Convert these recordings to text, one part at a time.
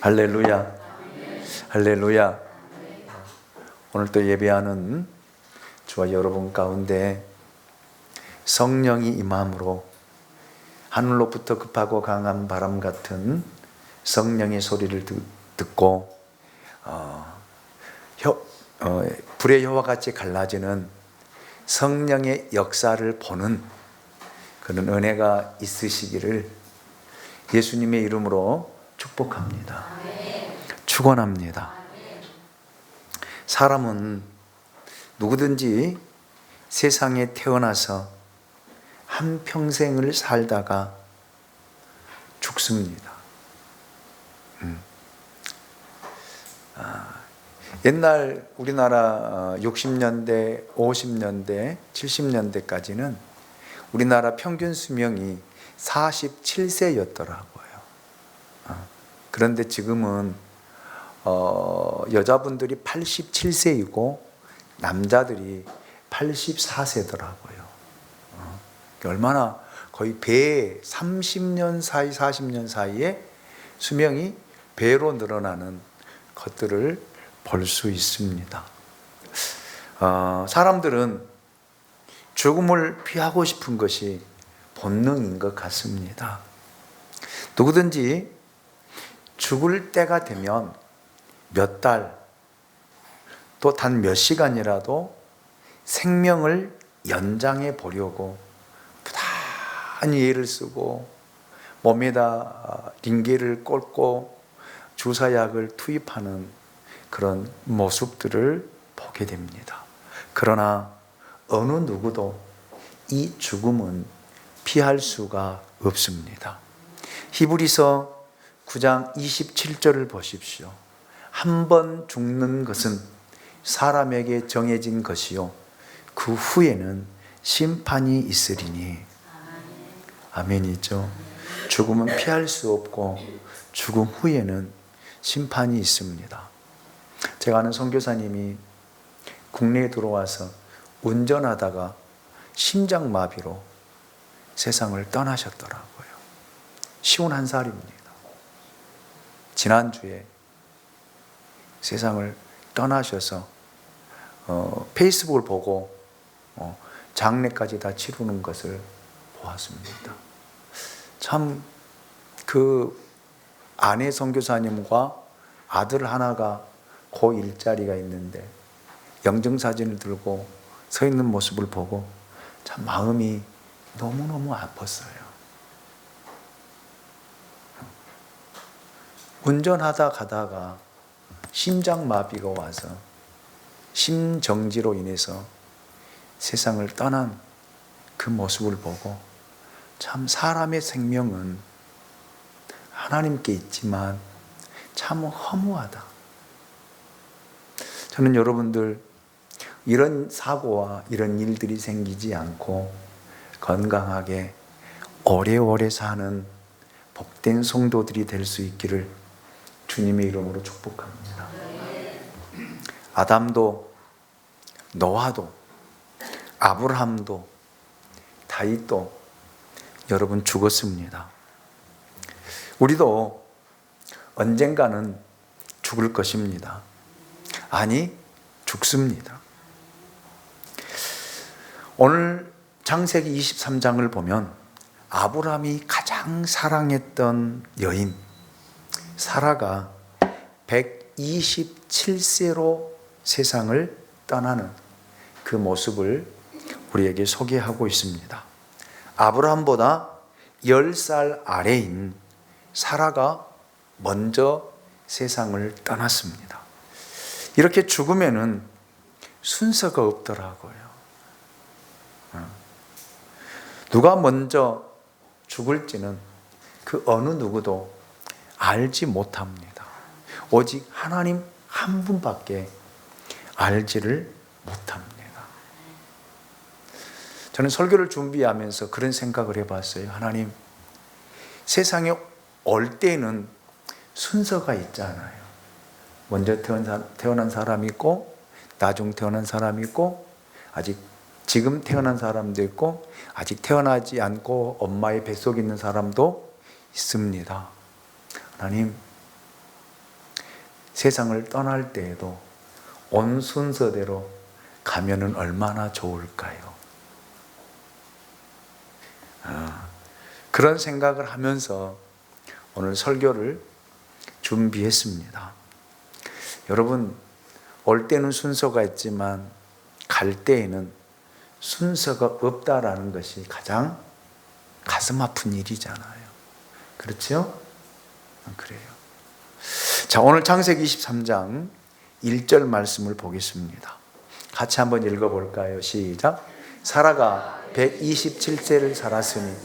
할렐루야. 할렐루야. 오늘 또 예배하는 저와 여러분 가운데 성령이 임함으로 하늘로부터 급하고 강한 바람 같은 성령의 소리를 듣고 불의 혀와 같이 갈라지는 성령의 역사를 보는 그런 은혜가 있으시기를 예수님의 이름으로 축복합니다. 축원합니다. 사람은 누구든지 세상에 태어나서 한평생을 살다가 죽습니다. 옛날 우리나라 60년대, 50년대, 70년대까지는 우리나라 평균 수명이 47세였더라고요. 그런데 지금은 여자분들이 87세이고 남자들이 84세더라고요. 얼마나 거의 배 30년 사이, 40년 사이에 수명이 배로 늘어나는 것들을 볼 수 있습니다. 사람들은 죽음을 피하고 싶은 것이 본능인 것 같습니다. 누구든지 죽을 때가 되면 몇 달, 또 단 몇 시간이라도 생명을 연장해 보려고 부단히 애를 쓰고 몸에다 링겔을 꽂고 주사약을 투입하는 그런 모습들을 보게 됩니다. 그러나 어느 누구도 이 죽음은 피할 수가 없습니다. 히브리서 9장 27절을 보십시오. 한 번 죽는 것은 사람에게 정해진 것이요 그 후에는 심판이 있으리니. 아멘이죠. 죽음은 피할 수 없고 죽음 후에는 심판이 있습니다. 제가 아는 선교사님이 국내에 들어와서 운전하다가 심장마비로 세상을 떠나셨더라고요. 51살입니다. 지난주에 세상을 떠나셔서 페이스북을 보고 장례까지 다 치르는 것을 보았습니다. 참 그 아내 선교사님과 아들 하나가 고 일자리가 있는데 영정사진을 들고 서 있는 모습을 보고 참 마음이 너무너무 아팠어요. 운전하다 가다가 심장마비가 와서 심정지로 인해서 세상을 떠난 그 모습을 보고 참 사람의 생명은 하나님께 있지만 참 허무하다. 저는 여러분들 이런 사고와 이런 일들이 생기지 않고 건강하게 오래오래 사는 복된 성도들이 될 수 있기를 주님의 이름으로 축복합니다. 아담도 노아도 아브라함도 다윗도 여러분 죽었습니다. 우리도 언젠가는 죽을 것입니다. 아니, 죽습니다. 오늘 창세기 23장을 보면 아브라함이 가장 사랑했던 여인 사라가 127세로 세상을 떠나는 그 모습을 우리에게 소개하고 있습니다. 아브라함보다 10살 아래인 사라가 먼저 세상을 떠났습니다. 이렇게 죽으면은 순서가 없더라고요. 누가 먼저 죽을지는 그 어느 누구도 알지 못합니다. 오직 하나님 한 분밖에 알지를 못합니다. 저는 설교를 준비하면서 그런 생각을 해봤어요. 하나님, 세상에 올 때는 순서가 있잖아요. 먼저 태어난 사람이 있고, 나중 태어난 사람이 있고, 아직 지금 태어난 사람도 있고, 아직 태어나지 않고 엄마의 뱃속에 있는 사람도 있습니다. 하나님, 세상을 떠날 때에도 온 순서대로 가면은 얼마나 좋을까요? 그런 생각을 하면서 오늘 설교를 준비했습니다. 여러분, 올 때는 순서가 있지만 갈 때에는 순서가 없다라는 것이 가장 가슴 아픈 일이잖아요. 그렇죠? 그래요. 자, 오늘 창세기 23장 1절 말씀을 보겠습니다. 같이 한번 읽어볼까요? 시작. 사라가 127세를 살았으니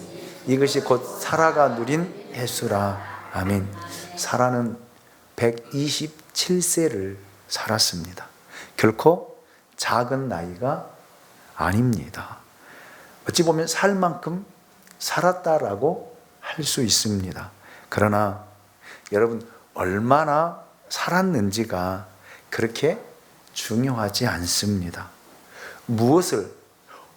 이것이 곧 사라가 누린 횟수라. 아멘. 사라는 127세를 살았습니다. 결코 작은 나이가 아닙니다. 어찌 보면 살 만큼 살았다라고 할 수 있습니다. 그러나 여러분, 얼마나 살았는지가 그렇게 중요하지 않습니다. 무엇을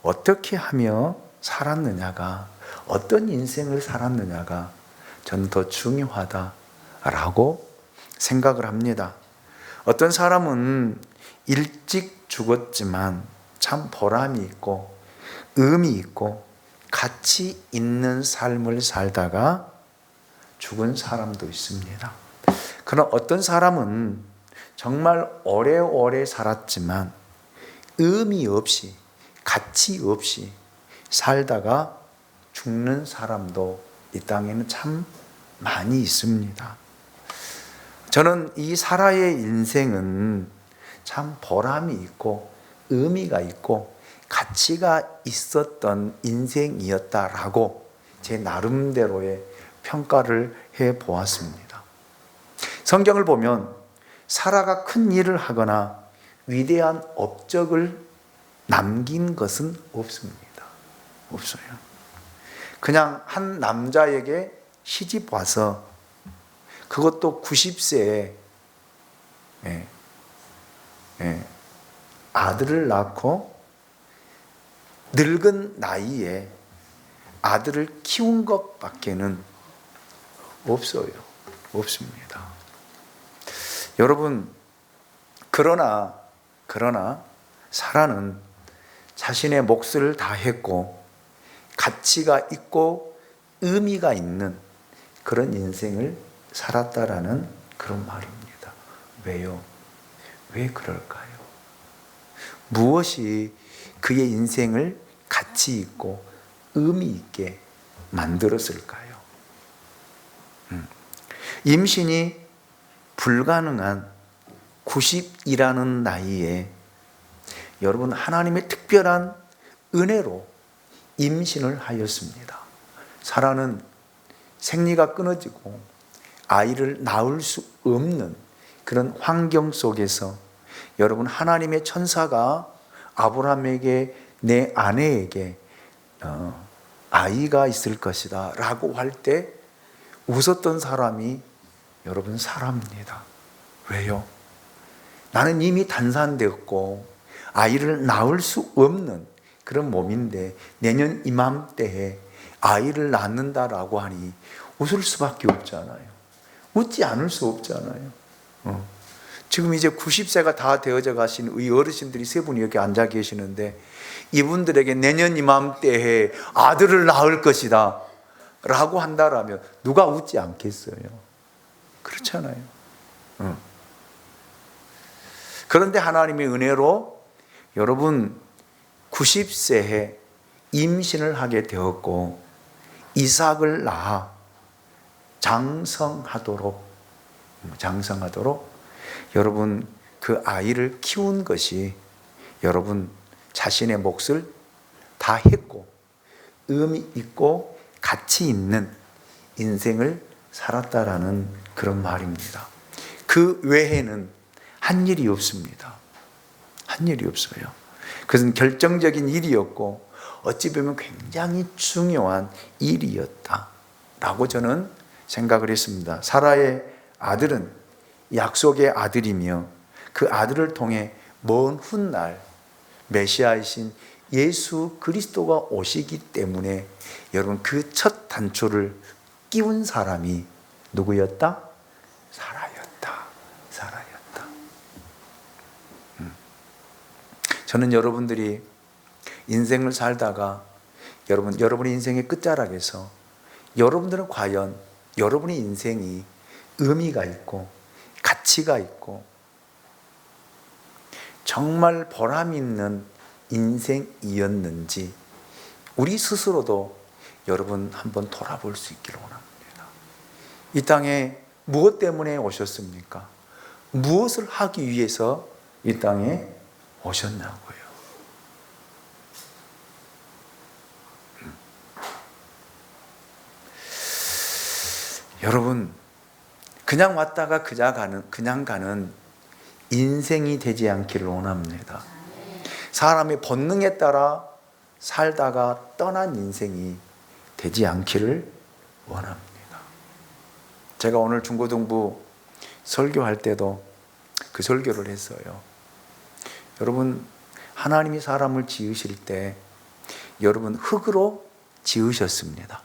어떻게 하며 살았느냐가, 어떤 인생을 살았느냐가 저는 더 중요하다라고 생각을 합니다. 어떤 사람은 일찍 죽었지만 참 보람이 있고 의미 있고 가치 있는 삶을 살다가 죽은 사람도 있습니다. 그러나 어떤 사람은 정말 오래오래 살았지만 의미 없이 가치 없이 살다가 죽는 사람도 이 땅에는 참 많이 있습니다. 저는 이 사라의 인생은 참 보람이 있고 의미가 있고 가치가 있었던 인생이었다라고 제 나름대로의 평가를 해 보았습니다. 성경을 보면 사라가 큰 일을 하거나 위대한 업적을 남긴 것은 없습니다. 없어요. 그냥 한 남자에게 시집 와서, 그것도 90세에 아들을 낳고 늙은 나이에 아들을 키운 것밖에는 없어요. 없습니다. 여러분, 그러나 사라는 자신의 몫을 다했고 가치가 있고 의미가 있는 그런 인생을 살았다라는 그런 말입니다. 왜요? 왜 그럴까요? 무엇이 그의 인생을 가치 있고 의미 있게 만들었을까요? 임신이 불가능한 90이라는 나이에 여러분, 하나님의 특별한 은혜로 임신을 하였습니다. 사라는 생리가 끊어지고 아이를 낳을 수 없는 그런 환경 속에서 여러분, 하나님의 천사가 아브라함에게, 내 아내에게 아이가 있을 것이다 라고 할 때 웃었던 사람이 여러분, 사라입니다. 왜요? 나는 이미 단산되었고 아이를 낳을 수 없는 그런 몸인데 내년 이맘때에 아이를 낳는다라고 하니 웃을 수밖에 없잖아요. 웃지 않을 수 없잖아요. 지금 이제 90세가 다 되어져 가신 이 어르신들이 세 분이 여기 앉아 계시는데, 이분들에게 내년 이맘때에 아들을 낳을 것이다 라고 한다라면 누가 웃지 않겠어요? 그렇잖아요. 그런데 하나님의 은혜로 여러분, 90세에 임신을 하게 되었고 이삭을 낳아 장성하도록 여러분, 그 아이를 키운 것이 여러분, 자신의 몫을 다 했고 의미 있고 가치 있는 인생을 살았다라는 그런 말입니다. 그 외에는 한 일이 없습니다. 한 일이 없어요. 그것은 결정적인 일이었고 어찌 보면 굉장히 중요한 일이었다라고 저는 생각을 했습니다. 사라의 아들은 약속의 아들이며 그 아들을 통해 먼 훗날 메시아이신 예수 그리스도가 오시기 때문에 여러분, 그 첫 단초를 끼운 사람이 누구였다? 사라였다. 저는 여러분들이 인생을 살다가 여러분의 인생의 끝자락에서 여러분들은 과연 여러분의 인생이 의미가 있고 가치가 있고 정말 보람 있는 인생이었는지 우리 스스로도 여러분 한번 돌아볼 수 있기를 원합니다. 이 땅에 무엇 때문에 오셨습니까? 무엇을 하기 위해서 이 땅에 오셨냐고요. 여러분, 그냥 왔다가 그냥 가는 인생이 되지 않기를 원합니다. 사람의 본능에 따라 살다가 떠난 인생이 되지 않기를 원합니다. 제가 오늘 중고등부 설교할 때도 그 설교를 했어요. 여러분, 하나님이 사람을 지으실 때 여러분 흙으로 지으셨습니다.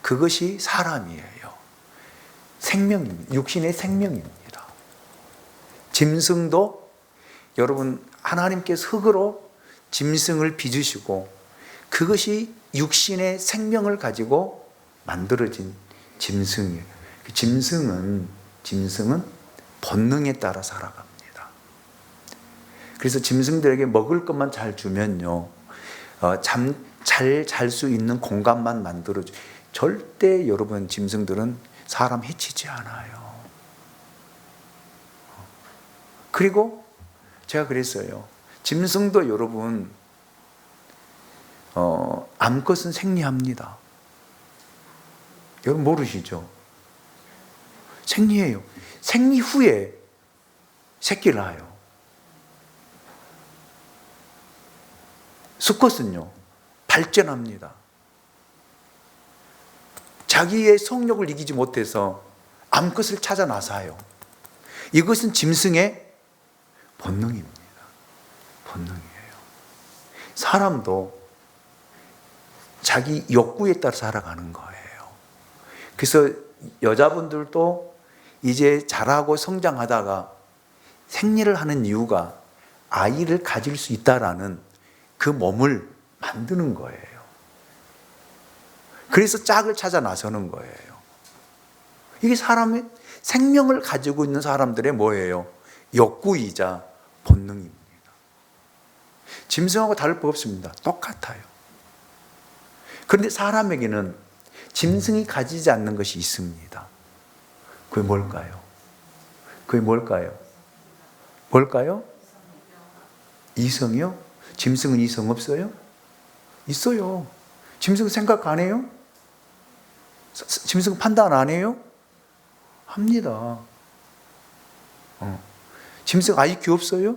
그것이 사람이에요. 생명입니다. 육신의 생명입니다. 짐승도 여러분 하나님께서 흙으로 짐승을 빚으시고 그것이 육신의 생명을 가지고 만들어진 짐승이에요. 짐승은 본능에 따라 살아갑니다. 그래서 짐승들에게 먹을 것만 잘 주면요, 잘 잘 수 있는 공간만 만들어줘. 절대 여러분 짐승들은 사람 해치지 않아요. 그리고 제가 그랬어요. 짐승도 여러분 암컷은 생리합니다. 여러분 모르시죠? 생리해요. 생리 후에 새끼를 낳아요. 수컷은요 발전합니다. 자기의 성욕을 이기지 못해서 암컷을 찾아 나서요. 이것은 짐승의 본능입니다. 본능이에요. 사람도 자기 욕구에 따라 살아가는 거예요. 그래서 여자분들도 이제 자라고 성장하다가 생리를 하는 이유가 아이를 가질 수 있다라는 그 몸을 만드는 거예요. 그래서 짝을 찾아 나서는 거예요. 이게 사람의 생명을 가지고 있는 사람들의 뭐예요? 욕구이자 본능입니다. 짐승하고 다를 바 없습니다. 똑같아요. 그런데 사람에게는 짐승이 가지지 않는 것이 있습니다. 그게 뭘까요? 그게 뭘까요? 뭘까요? 이성이요? 짐승은 이성 없어요? 있어요. 짐승 생각 안 해요? 짐승 판단 안 해요? 합니다. 짐승 IQ 없어요?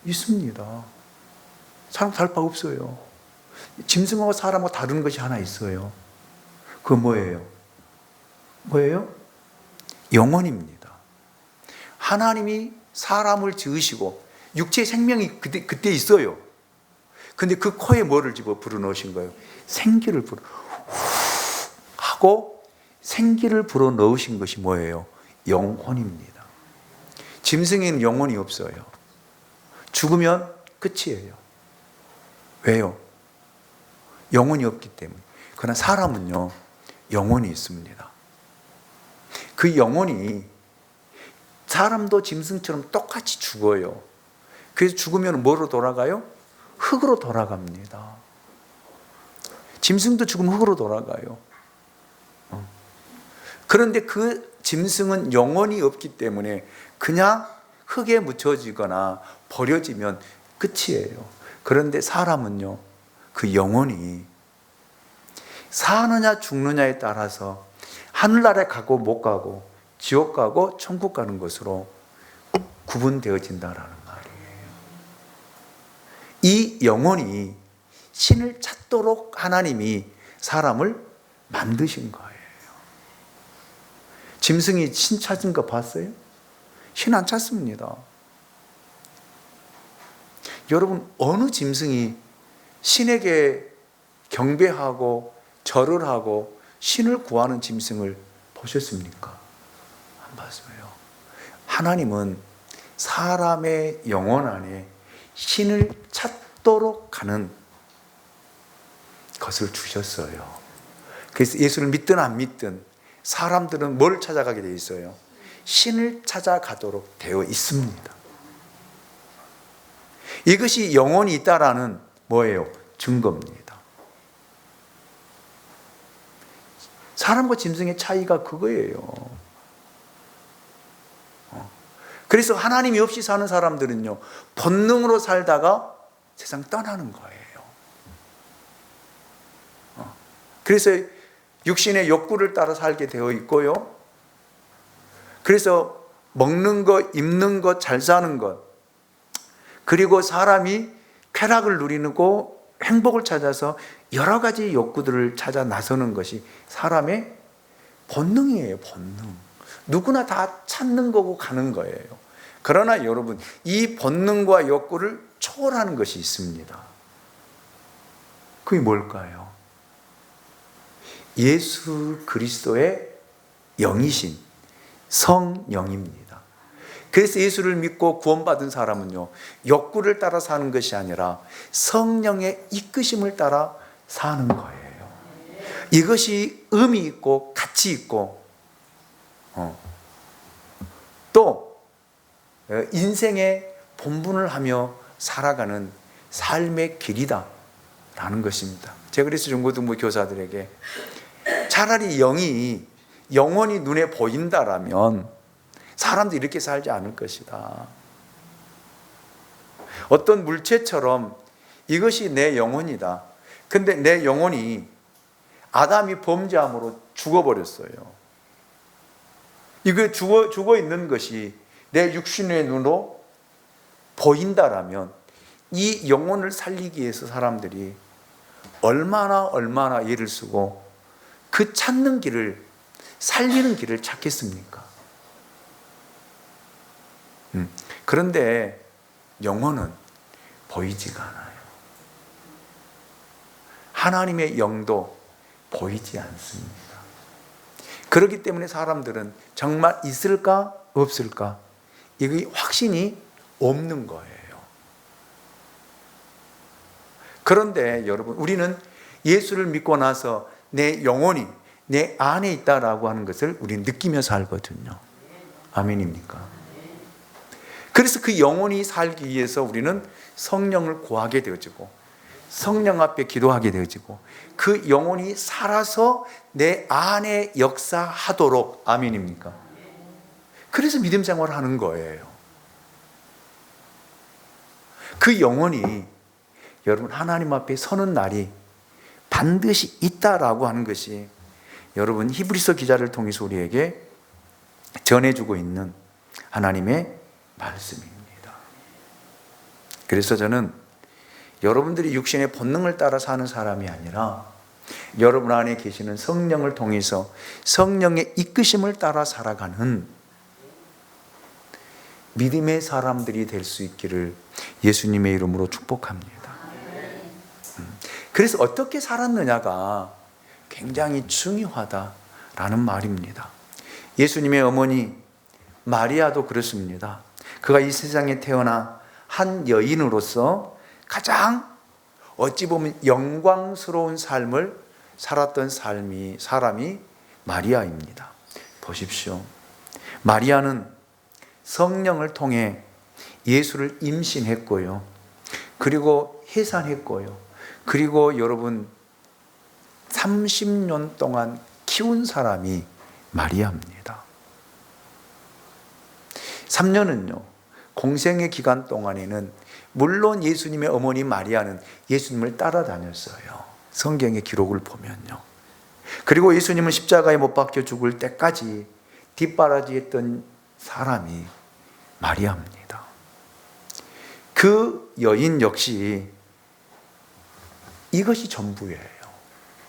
있습니다. 사람 다를 바 없어요. 짐승하고 사람하고 다른 것이 하나 있어요. 그건 뭐예요? 뭐예요? 영혼입니다. 하나님이 사람을 지으시고 육체의 생명이 그때 있어요. 근데 그 코에 뭐를 집어 불어넣으신 거예요? 생기를 하고 생기를 불어넣으신 것이 뭐예요? 영혼입니다. 짐승에는 영혼이 없어요. 죽으면 끝이에요. 왜요? 영혼이 없기 때문에. 그러나 사람은요, 영혼이 있습니다. 그 영혼이 사람도 짐승처럼 똑같이 죽어요. 그래서 죽으면 뭐로 돌아가요? 흙으로 돌아갑니다. 짐승도 죽으면 흙으로 돌아가요. 그런데 그 짐승은 영혼이 없기 때문에 그냥 흙에 묻혀지거나 버려지면 끝이에요. 그런데 사람은요, 그 영혼이 사느냐 죽느냐에 따라서 하늘나라에 가고 못 가고 지옥 가고 천국 가는 것으로 구분되어진다라는 말이에요. 이 영혼이 신을 찾도록 하나님이 사람을 만드신 거예요. 짐승이 신 찾은 거 봤어요? 신 안 찾습니다. 여러분, 어느 짐승이 신에게 경배하고 절을 하고 신을 구하는 짐승을 보셨습니까? 안 봤어요. 하나님은 사람의 영혼 안에 신을 찾도록 하는 것을 주셨어요. 그래서 예수를 믿든 안 믿든 사람들은 뭘 찾아가게 되어 있어요? 신을 찾아가도록 되어 있습니다. 이것이 영혼이 있다라는 뭐예요? 증거입니다. 사람과 짐승의 차이가 그거예요. 그래서 하나님이 없이 사는 사람들은요, 본능으로 살다가 세상 떠나는 거예요. 그래서 육신의 욕구를 따라 살게 되어 있고요. 그래서 먹는 것, 입는 것, 잘 사는 것, 그리고 사람이 쾌락을 누리는 거, 행복을 찾아서 여러 가지 욕구들을 찾아 나서는 것이 사람의 본능이에요. 본능. 누구나 다 찾는 거고 가는 거예요. 그러나 여러분, 이 본능과 욕구를 초월하는 것이 있습니다. 그게 뭘까요? 예수 그리스도의 영이신 성령입니다. 그래서 예수를 믿고 구원받은 사람은요, 욕구를 따라 사는 것이 아니라 성령의 이끄심을 따라 사는 거예요. 이것이 의미 있고 가치 있고 또 인생의 본분을 하며 살아가는 삶의 길이다 라는 것입니다. 제가 그래서 중고등부 교사들에게 차라리 영원히 눈에 보인다라면 사람들이 이렇게 살지 않을 것이다. 어떤 물체처럼 이것이 내 영혼이다. 근데 내 영혼이 아담이 범죄함으로 죽어버렸어요. 이게 죽어 있는 것이 내 육신의 눈으로 보인다라면 이 영혼을 살리기 위해서 사람들이 얼마나 애를 쓰고 그 찾는 길을, 살리는 길을 찾겠습니까? 그런데 영혼은 보이지가 않아요. 하나님의 영도 보이지 않습니다. 그렇기 때문에 사람들은 정말 있을까 없을까 이게 확신이 없는 거예요. 그런데 여러분, 우리는 예수를 믿고 나서 내 영혼이 내 안에 있다라고 하는 것을 우리는 느끼며 살거든요. 아멘입니까? 그래서 그 영혼이 살기 위해서 우리는 성령을 구하게 되어지고 성령 앞에 기도하게 되어지고 그 영혼이 살아서 내 안에 역사하도록, 아멘입니까? 그래서 믿음 생활을 하는 거예요. 그 영혼이 여러분 하나님 앞에 서는 날이 반드시 있다라고 하는 것이 여러분 히브리서 기자를 통해서 우리에게 전해주고 있는 하나님의 말씀입니다. 그래서 저는 여러분들이 육신의 본능을 따라 사는 사람이 아니라 여러분 안에 계시는 성령을 통해서 성령의 이끄심을 따라 살아가는 믿음의 사람들이 될 수 있기를 예수님의 이름으로 축복합니다. 그래서 어떻게 살았느냐가 굉장히 중요하다라는 말입니다. 예수님의 어머니 마리아도 그렇습니다. 그가 이 세상에 태어나 한 여인으로서 가장 어찌 보면 영광스러운 삶을 살았던 사람이 마리아입니다. 보십시오. 마리아는 성령을 통해 예수를 임신했고요. 그리고 해산했고요. 그리고 여러분 30년 동안 키운 사람이 마리아입니다. 3년은요, 공생의 기간 동안에는 물론 예수님의 어머니 마리아는 예수님을 따라다녔어요. 성경의 기록을 보면요. 그리고 예수님은 십자가에 못 박혀 죽을 때까지 뒷바라지했던 사람이 마리아입니다. 그 여인 역시 이것이 전부예요.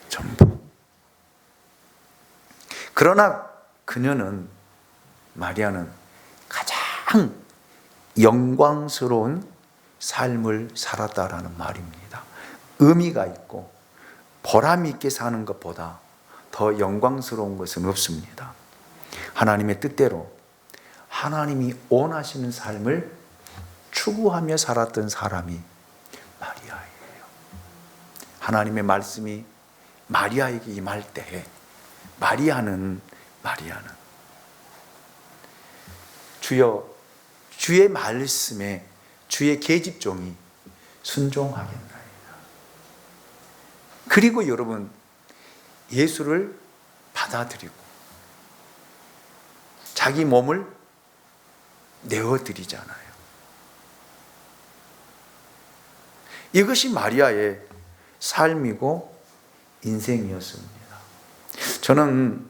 전부. 그러나 마리아는 가장 영광스러운 삶을 살았다라는 말입니다. 의미가 있고 보람 있게 사는 것보다 더 영광스러운 것은 없습니다. 하나님의 뜻대로 하나님이 원하시는 삶을 추구하며 살았던 사람이 마리아예요. 하나님의 말씀이 마리아에게 임할 때에 마리아는 주여, 주의 말씀에 주의 계집종이 순종하겠나이다. 그리고 여러분, 예수를 받아들이고 자기 몸을 내어드리잖아요. 이것이 마리아의 삶이고 인생이었습니다. 저는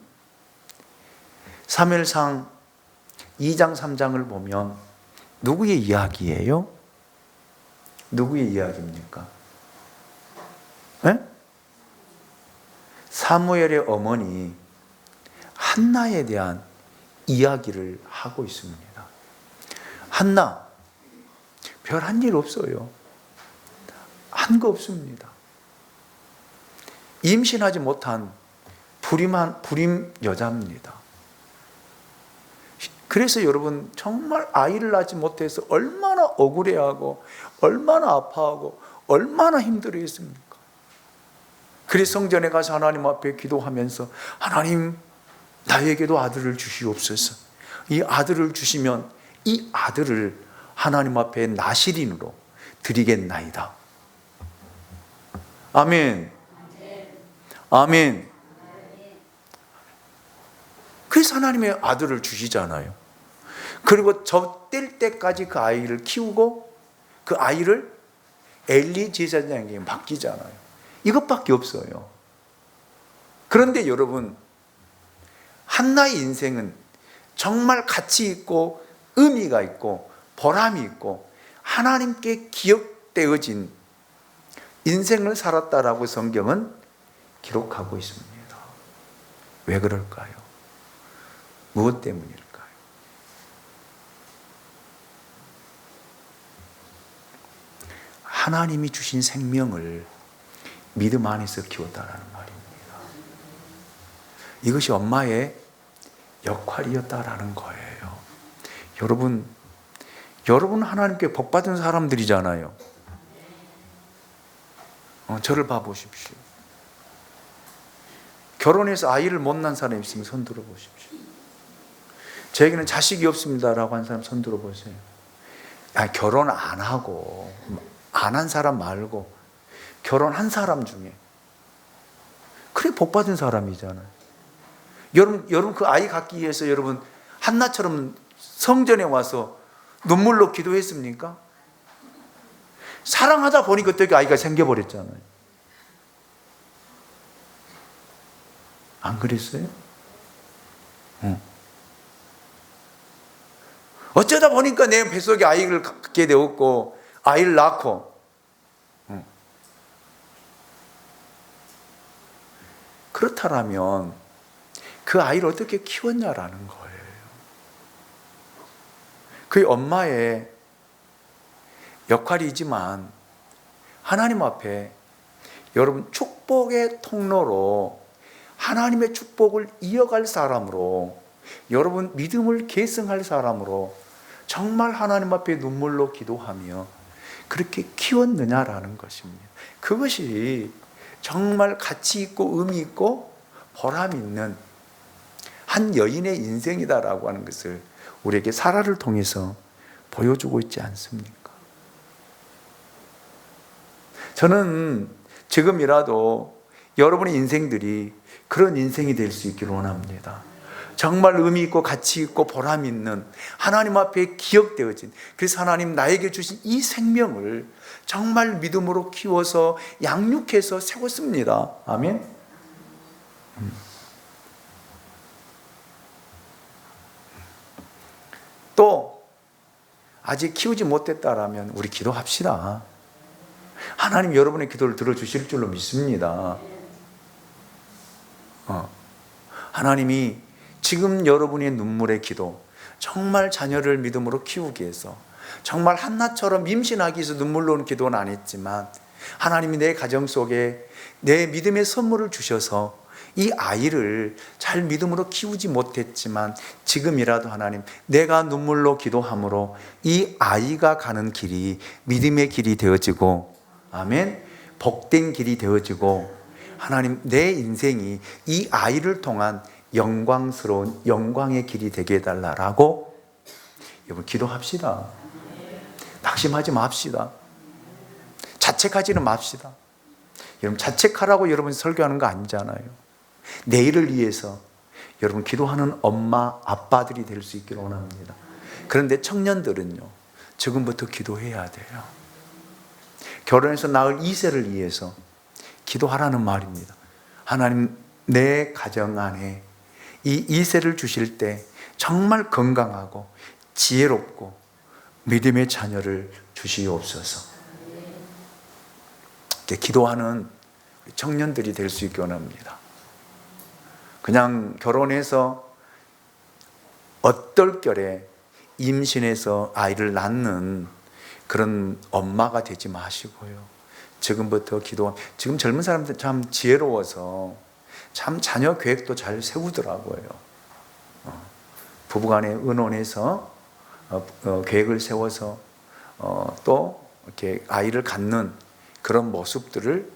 사무엘상 2장 3장을 보면 누구의 이야기예요? 누구의 이야기입니까? 네? 사무엘의 어머니 한나에 대한 이야기를 하고 있습니다. 한나, 별한 일 없어요. 한 거 없습니다. 임신하지 못한 불임 여자입니다. 그래서 여러분, 정말 아이를 낳지 못해서 얼마나 억울해하고 얼마나 아파하고 얼마나 힘들어했습니까? 그래서 성전에 가서 하나님 앞에 기도하면서 하나님, 나에게도 아들을 주시옵소서. 이 아들을 주시면 이 아들을 하나님 앞에 나실인으로 드리겠나이다. 아멘. 아멘. 그래서 하나님의 아들을 주시잖아요. 그리고 저 뗄 때까지 그 아이를 키우고 그 아이를 엘리 제사장에게 맡기잖아요. 이것밖에 없어요. 그런데 여러분, 한나의 인생은 정말 가치 있고 의미가 있고 보람이 있고 하나님께 기억되어진 인생을 살았다라고 성경은 기록하고 있습니다. 왜 그럴까요? 무엇 때문일까요? 하나님이 주신 생명을 믿음 안에서 키웠다라는 말입니다. 이것이 엄마의 역할이었다라는 거예요. 여러분 하나님께 복받은 사람들이잖아요. 저를 봐보십시오. 결혼해서 아이를 못 낳은 사람이 있으면 손 들어보십시오. 저에게는 자식이 없습니다라고 한 사람 손 들어보세요. 결혼 안 하고 안 한 사람 말고 결혼한 사람 중에, 그래 복받은 사람이잖아요. 여러분 그 아이 갖기 위해서 여러분 한나처럼 성전에 와서 눈물로 기도했습니까? 사랑하다 보니까 어떻게 아이가 생겨버렸잖아요. 안 그랬어요? 어쩌다 보니까 내 뱃속에 아이를 갖게 되었고 아이를 낳고, 그렇다면 그 아이를 어떻게 키웠냐라는 거예요. 그게 엄마의 역할이지만 하나님 앞에 여러분 축복의 통로로 하나님의 축복을 이어갈 사람으로, 여러분 믿음을 계승할 사람으로 정말 하나님 앞에 눈물로 기도하며 그렇게 키웠느냐라는 것입니다. 그것이 정말 가치 있고 의미 있고 보람 있는 한 여인의 인생이다라고 하는 것을 우리에게 사라를 통해서 보여주고 있지 않습니까? 저는 지금이라도 여러분의 인생들이 그런 인생이 될 수 있기를 원합니다. 정말 의미 있고 가치 있고 보람 있는 하나님 앞에 기억되어진, 그래서 하나님 나에게 주신 이 생명을 정말 믿음으로 키워서 양육해서 세웠습니다. 아멘. 또 아직 키우지 못했다라면 우리 기도합시다. 하나님 여러분의 기도를 들어주실 줄로 믿습니다. 하나님이 지금 여러분의 눈물의 기도, 정말 자녀를 믿음으로 키우기 위해서, 정말 한나처럼 임신하기 위해서 눈물로 온 기도는 안 했지만 하나님이 내 가정 속에 내 믿음의 선물을 주셔서 이 아이를 잘 믿음으로 키우지 못했지만 지금이라도 하나님, 내가 눈물로 기도함으로 이 아이가 가는 길이 믿음의 길이 되어지고, 아멘, 복된 길이 되어지고, 하나님, 내 인생이 이 아이를 통한 영광스러운 영광의 길이 되게 해달라라고 여러분 기도합시다. 낙심하지 맙시다. 자책하지는 맙시다. 여러분 자책하라고 여러분 설교하는 거 아니잖아요. 내일을 위해서 여러분 기도하는 엄마 아빠들이 될 수 있기를 원합니다. 그런데 청년들은요, 지금부터 기도해야 돼요. 결혼해서 낳을 2세를 위해서 기도하라는 말입니다. 하나님, 내 가정 안에 이 2세를 주실 때 정말 건강하고 지혜롭고 믿음의 자녀를 주시옵소서. 기도하는 청년들이 될 수 있기 원합니다. 그냥 결혼해서 얼떨결에 임신해서 아이를 낳는 그런 엄마가 되지 마시고요. 지금부터 지금 젊은 사람들 참 지혜로워서 참 자녀 계획도 잘 세우더라고요. 부부간에 의논해서 계획을 세워서 또 이렇게 아이를 갖는 그런 모습들을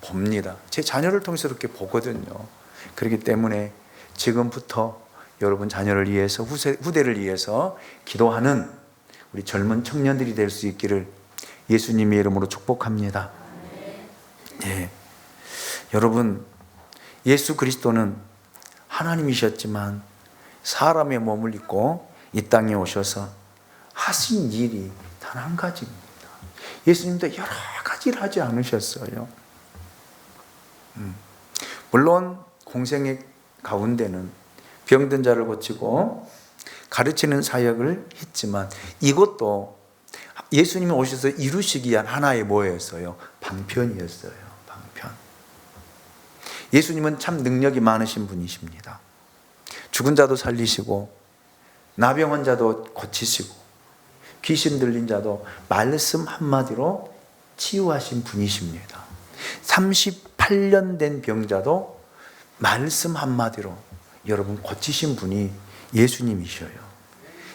봅니다. 제 자녀를 통해서 이렇게 보거든요. 그렇기 때문에 지금부터 여러분 자녀를 위해서 후대를 위해서 기도하는 우리 젊은 청년들이 될 수 있기를 예수님의 이름으로 축복합니다. 네. 여러분, 예수 그리스도는 하나님이셨지만 사람의 몸을 입고 이 땅에 오셔서 하신 일이 단 한 가지입니다. 예수님도 여러 가지를 하지 않으셨어요. 물론 공생의 가운데는 병든 자를 고치고 가르치는 사역을 했지만 이것도 예수님이 오셔서 이루시기 위한 하나의 뭐였어요? 방편이었어요. 방편. 예수님은 참 능력이 많으신 분이십니다. 죽은 자도 살리시고 나병 환자도 고치시고 귀신 들린 자도 말씀 한마디로 치유하신 분이십니다. 38년 된 병자도 말씀 한마디로 여러분 고치신 분이 예수님이셔요.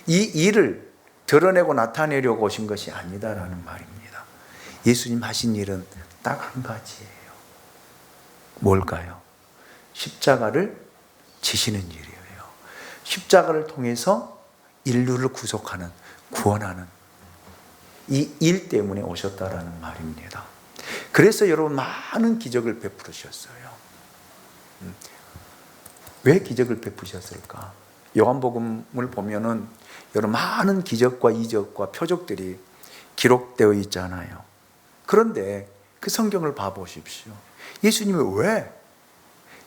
이 일을 드러내고 나타내려고 오신 것이 아니다라는 말입니다. 예수님 하신 일은 딱 한 가지예요. 뭘까요? 십자가를 지시는 일이에요. 십자가를 통해서 인류를 구속하는, 구원하는 이 일 때문에 오셨다라는 말입니다. 그래서 여러분 많은 기적을 베푸셨어요. 왜 기적을 베푸셨을까? 요한복음을 보면은 여러분 많은 기적과 이적과 표적들이 기록되어 있잖아요. 그런데 그 성경을 봐보십시오. 예수님이 왜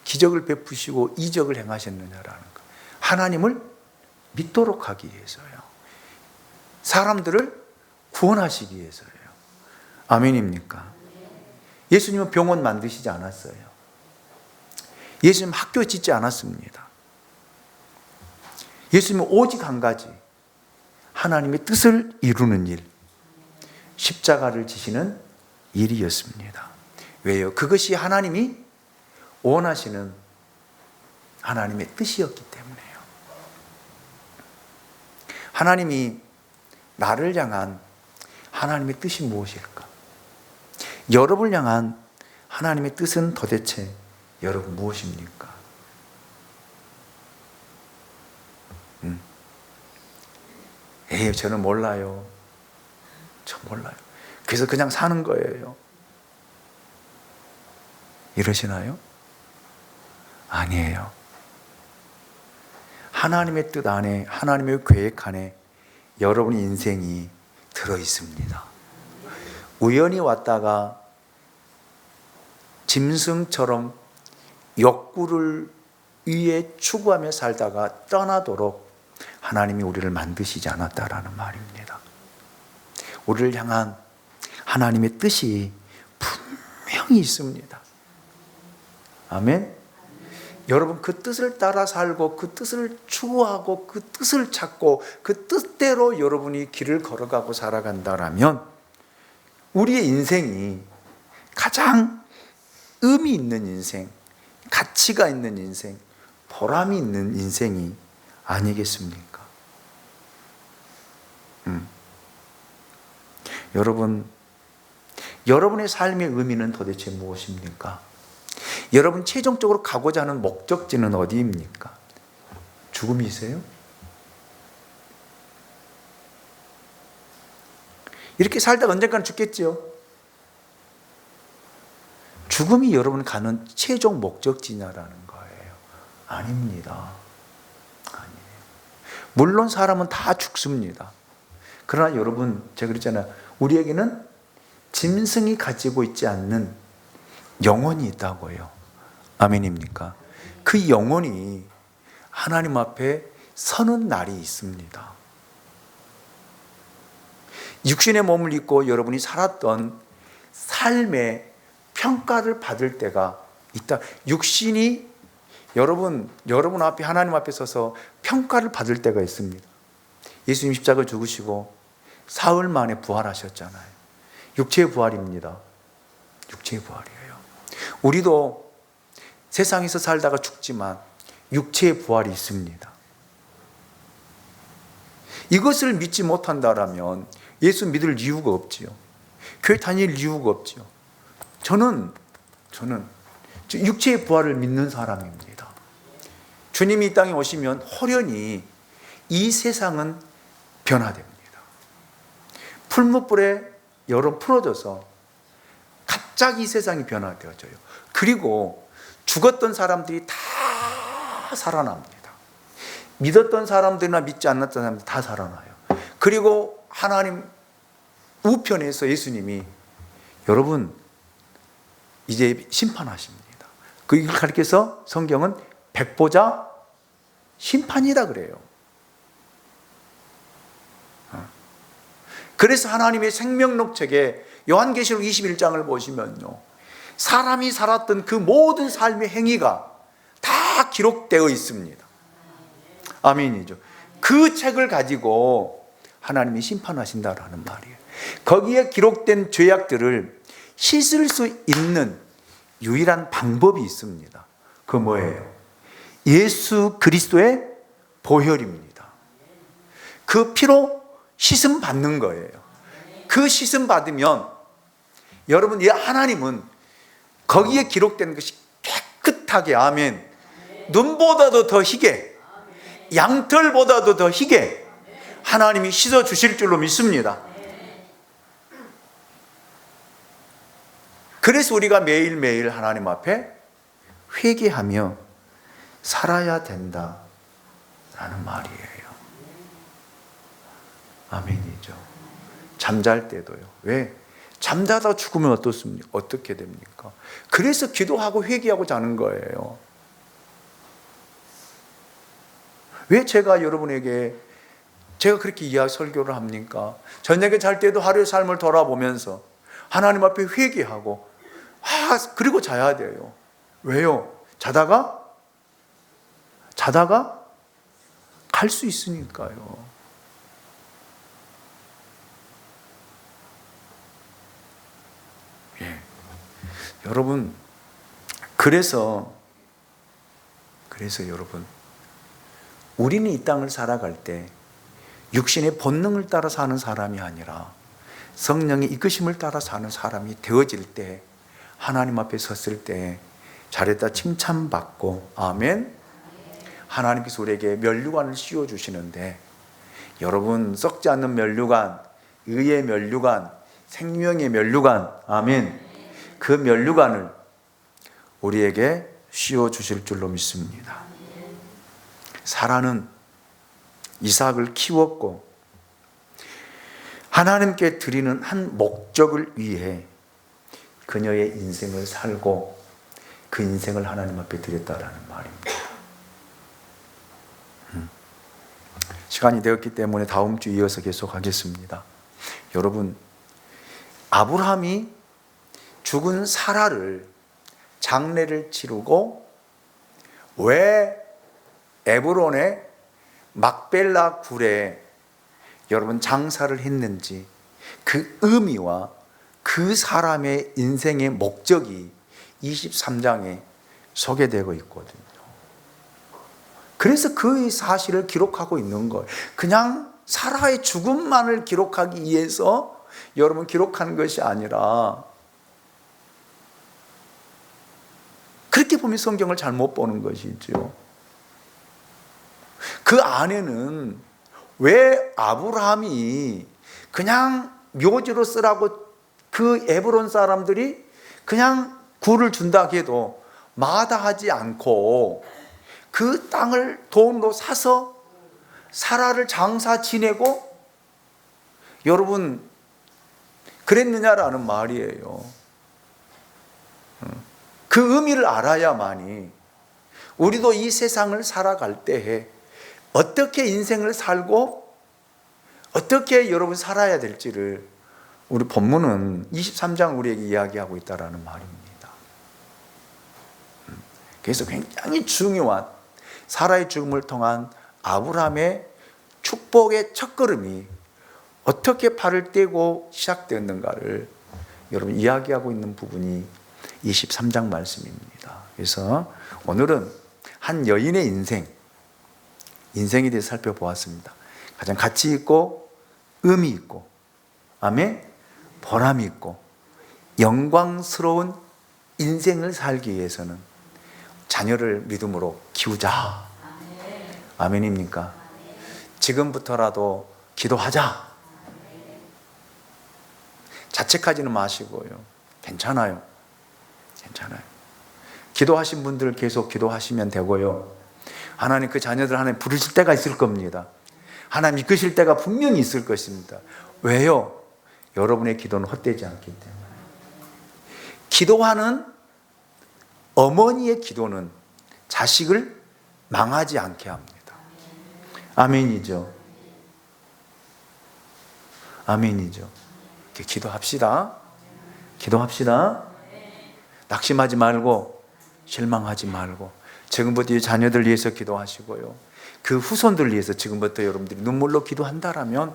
기적을 베푸시고 이적을 행하셨느냐라는 거. 하나님을 믿도록 하기 위해서요. 사람들을 구원하시기 위해서요. 아멘입니까? 예수님은 병원 만드시지 않았어요. 예수님 학교 짓지 않았습니다. 예수님은 오직 한 가지, 하나님의 뜻을 이루는 일, 십자가를 지시는 일이었습니다. 왜요? 그것이 하나님이 원하시는 하나님의 뜻이었기 때문에요. 하나님이 나를 향한 하나님의 뜻이 무엇일까? 여러분을 향한 하나님의 뜻은 도대체 여러분 무엇입니까? 저는 몰라요. 저 몰라요. 그래서 그냥 사는 거예요. 이러시나요? 아니에요. 하나님의 뜻 안에, 하나님의 계획 안에 여러분의 인생이 들어 있습니다. 우연히 왔다가 짐승처럼 욕구를 위해 추구하며 살다가 떠나도록 하나님이 우리를 만드시지 않았다라는 말입니다. 우리를 향한 하나님의 뜻이 분명히 있습니다. 아멘. 여러분, 그 뜻을 따라 살고 그 뜻을 추구하고 그 뜻을 찾고 그 뜻대로 여러분이 길을 걸어가고 살아간다라면 우리의 인생이 가장 의미 있는 인생, 가치가 있는 인생, 보람이 있는 인생이 아니겠습니까? 여러분, 여러분의 삶의 의미는 도대체 무엇입니까? 여러분 최종적으로 가고자 하는 목적지는 어디입니까? 죽음이세요? 이렇게 살다가 언젠가는 죽겠죠? 죽음이 여러분 가는 최종 목적지냐라는 거예요. 아닙니다. 아니에요. 물론 사람은 다 죽습니다. 그러나 여러분, 제가 그랬잖아요. 우리에게는 짐승이 가지고 있지 않는 영혼이 있다고요. 아멘입니까? 그 영혼이 하나님 앞에 서는 날이 있습니다. 육신의 몸을 입고 여러분이 살았던 삶의 평가를 받을 때가 있다. 육신이 여러분 앞에, 하나님 앞에 서서 평가를 받을 때가 있습니다. 예수님 십자가를 죽으시고 사흘 만에 부활하셨잖아요. 육체의 부활입니다. 육체의 부활이에요. 우리도 세상에서 살다가 죽지만 육체의 부활이 있습니다. 이것을 믿지 못한다라면 예수 믿을 이유가 없지요. 교회 다닐 이유가 없지요. 저는 육체의 부활을 믿는 사람입니다. 주님이 이 땅에 오시면 홀연히 이 세상은 변화됩니다. 풀무불에 여름 풀어져서 갑자기 이 세상이 변화되어져요. 그리고 죽었던 사람들이 다 살아납니다. 믿었던 사람들이나 믿지 않았던 사람들 다 살아나요. 그리고 하나님 우편에서 예수님이 여러분 이제 심판하십니다. 그걸 가르쳐서 성경은 백보자 심판이라 그래요. 그래서 하나님의 생명록 책에 요한계시록 21장을 보시면요, 사람이 살았던 그 모든 삶의 행위가 다 기록되어 있습니다. 아멘이죠. 그 책을 가지고 하나님이 심판하신다라는 말이에요. 거기에 기록된 죄악들을 씻을 수 있는 유일한 방법이 있습니다. 그 뭐예요? 예수 그리스도의 보혈입니다. 그 피로 씻음 받는 거예요. 그 씻음 받으면 여러분, 이 하나님은 거기에 기록된 것이 깨끗하게, 아멘, 눈보다도 더 희게, 양털보다도 더 희게 하나님이 씻어 주실 줄로 믿습니다. 그래서 우리가 매일매일 하나님 앞에 회개하며 살아야 된다라는 말이에요. 아멘이죠. 잠잘 때도요. 왜? 잠자다 죽으면 어떻습니까? 어떻게 됩니까? 그래서 기도하고 회개하고 자는 거예요. 왜 제가 여러분에게 제가 그렇게 설교를 합니까? 저녁에 잘 때도 하루의 삶을 돌아보면서 하나님 앞에 회개하고 그리고 자야 돼요. 왜요? 자다가 갈 수 있으니까요. 예. 여러분, 그래서 여러분, 우리는 이 땅을 살아갈 때 육신의 본능을 따라 사는 사람이 아니라 성령의 이끄심을 따라 사는 사람이 되어질 때, 하나님 앞에 섰을 때 잘했다 칭찬받고, 아멘, 하나님께서 우리에게 면류관을 씌워주시는데, 여러분, 썩지 않는 면류관, 의의 면류관, 생명의 면류관, 아멘, 그 면류관을 우리에게 씌워주실 줄로 믿습니다. 사라는 이삭을 키웠고 하나님께 드리는 한 목적을 위해 그녀의 인생을 살고 그 인생을 하나님 앞에 드렸다라는 말입니다. 시간이 되었기 때문에 다음 주 이어서 계속하겠습니다. 여러분, 아브라함이 죽은 사라를 장례를 치르고 왜 에브론의 막벨라 굴에 여러분 장사를 했는지, 그 의미와 그 사람의 인생의 목적이 23장에 소개되고 있거든요. 그래서 그 사실을 기록하고 있는 거예요. 그냥 사라의 죽음만을 기록하기 위해서 여러분 기록하는 것이 아니라, 그렇게 보면 성경을 잘못 보는 것이죠. 그 안에는 왜 아브라함이 그냥 묘지로 쓰라고 그 에브론 사람들이 그냥 굴을 준다 해도 마다하지 않고 그 땅을 돈으로 사서 사라를 장사 지내고 여러분 그랬느냐라는 말이에요. 그 의미를 알아야만이 우리도 이 세상을 살아갈 때에 어떻게 인생을 살고 어떻게 여러분 살아야 될지를 우리 본문은 23장 우리에게 이야기하고 있다는 말입니다. 그래서 굉장히 중요한 사라의 죽음을 통한 아브라함의 축복의 첫걸음이 어떻게 발을 떼고 시작되었는가를 여러분 이야기하고 있는 부분이 23장 말씀입니다. 그래서 오늘은 한 여인의 인생에 대해서 살펴보았습니다. 가장 가치 있고 의미 있고, 아멘, 보람이 있고 영광스러운 인생을 살기 위해서는 자녀를 믿음으로 키우자. 아멘입니까? 지금부터라도 기도하자. 자책하지는 마시고요. 괜찮아요. 기도하신 분들 계속 기도하시면 되고요. 하나님 그 자녀들 하나님 부르실 때가 있을 겁니다. 하나님 이끄실 때가 분명히 있을 것입니다. 왜요? 여러분의 기도는 헛되지 않기 때문에. 기도하는 어머니의 기도는 자식을 망하지 않게 합니다. 아멘이죠. 기도합시다. 낙심하지 말고 실망하지 말고 지금부터 이 자녀들 위해서 기도하시고요. 그 후손들 위해서 지금부터 여러분들이 눈물로 기도한다라면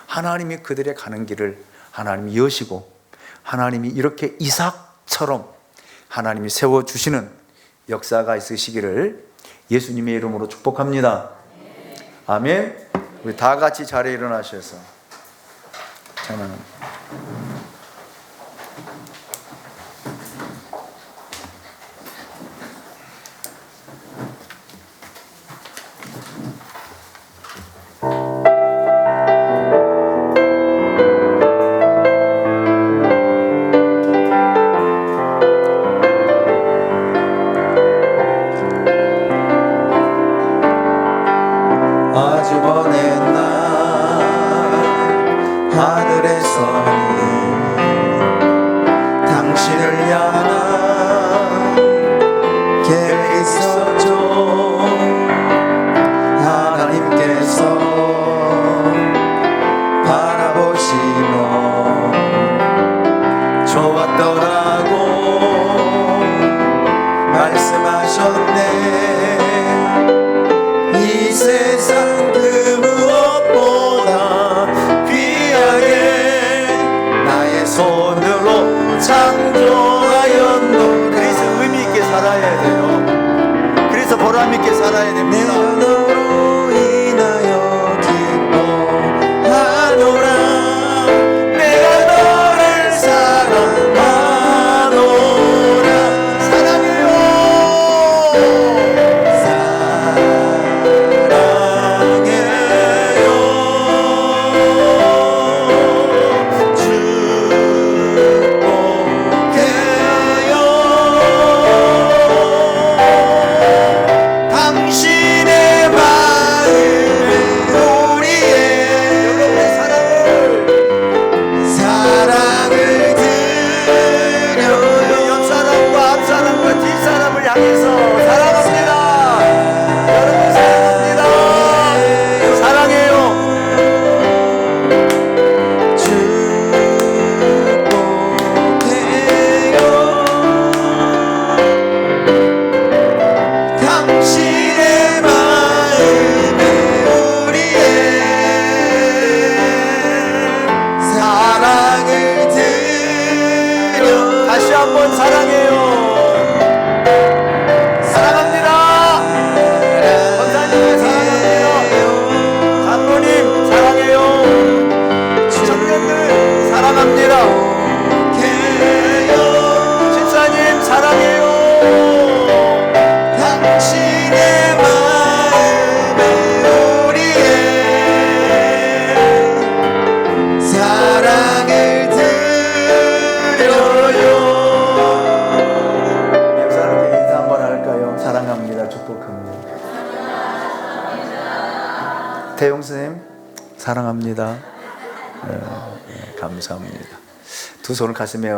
하나님이 그들의 가는 길을 하나님이 여시고 하나님이 이렇게 이삭처럼 하나님이 세워주시는 역사가 있으시기를 예수님의 이름으로 축복합니다. 아멘. 우리 다 같이 자리에 일어나셔서 찬양합니다. 아주 먼 날 하늘에서는 당신을 향한 계획이 있었죠. 하나님께서 바라보시며 좋았더라고 말씀하셨네. 이 세상 그 무엇보다 귀하게 나의 손으로 창조하였노라. 그래서 의미 있게 살아야 돼요. 그래서 보람 있게 살아야 내 됩니다. 너로 인하여 기뻐하노라. 내가 너를 사랑하노라. 사랑해요. 당신의 마음에 우리의 사랑을 드려요. 옆사람과 앞사람과 뒷사람을 향해서 사랑합니다. 여러분 사랑합니다. 사랑해요. 축복해요. 당신의 마음에 우리의 사랑을 드려. 다시 한번 사랑해요. 태용 선생님 사랑합니다. 감사합니다. 두 손을 가슴에